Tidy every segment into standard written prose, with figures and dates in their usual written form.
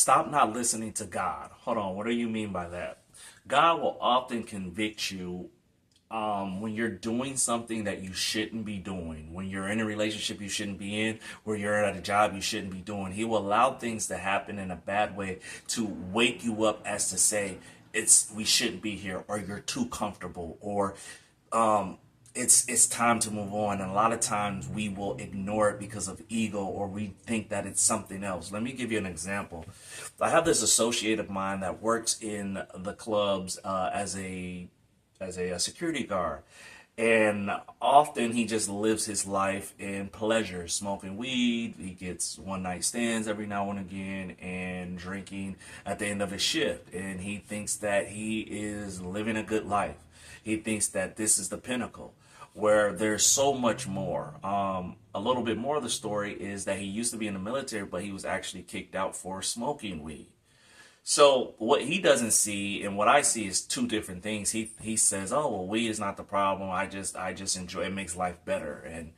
stop not listening to God. Hold on, what do you mean by that? God will often convict you when you're doing something that you shouldn't be doing, when you're in a relationship you shouldn't be in, where you're at a job you shouldn't be doing. He will allow things to happen in a bad way to wake you up, as to say we shouldn't be here, or you're too comfortable, or um, it's time to move on. And a lot of times we will ignore it because of ego, or we think that it's something else. Let me give you an example. I have this associate of mine that works in the clubs as a security guard. And often he just lives his life in pleasure, smoking weed. He gets one night stands every now and again, and drinking at the end of his shift. And he thinks that he is living a good life. He thinks that this is the pinnacle, where there's so much more. A little bit more of the story is that he used to be in the military, but he was actually kicked out for smoking weed. So what he doesn't see and what I see is two different things. He says, "Oh, well, weed is not the problem. I just enjoy it. It makes life better." And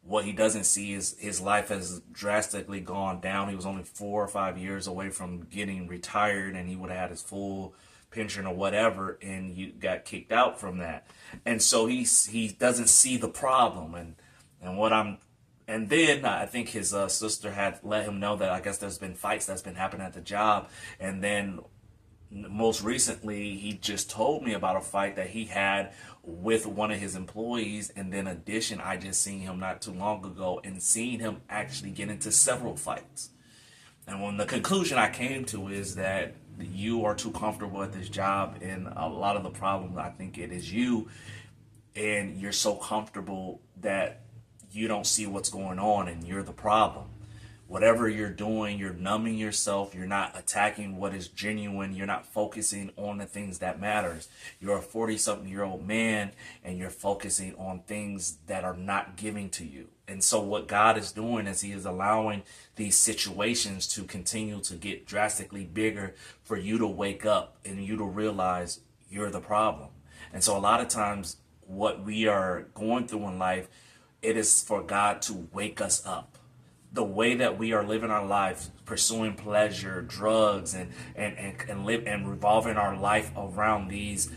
what he doesn't see is his life has drastically gone down. He was only 4 or 5 years away from getting retired, and he would have had his full pension or whatever, and you got kicked out from that. And so he doesn't see the problem. And what I'm and then I think his sister had let him know that I guess there's been fights that's been happening at the job. And then most recently, he just told me about a fight that he had with one of his employees. And then in addition, I just seen him not too long ago and seen him actually get into several fights. And when the conclusion I came to is that you are too comfortable at this job, and a lot of the problem, I think it is you, and you're so comfortable that you don't see what's going on, and you're the problem. Whatever you're doing, you're numbing yourself. You're not attacking what is genuine. You're not focusing on the things that matters. You're a 40-something-year-old man, and you're focusing on things that are not giving to you. And so what God is doing is he is allowing these situations to continue to get drastically bigger for you to wake up and you to realize you're the problem. And so a lot of times what we are going through in life, it is for God to wake us up. The way that we are living our life, pursuing pleasure, drugs, and live and revolving our life around these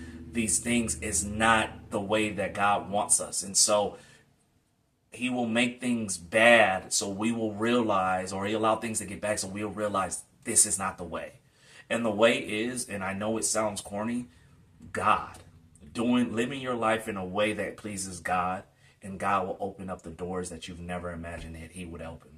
things is not the way that God wants us. And so he will make things bad so we will realize, or he allow things to get bad so we'll realize this is not the way. And the way is, and I know it sounds corny, God. Living your life in a way that pleases God, and God will open up the doors that you've never imagined that he would open.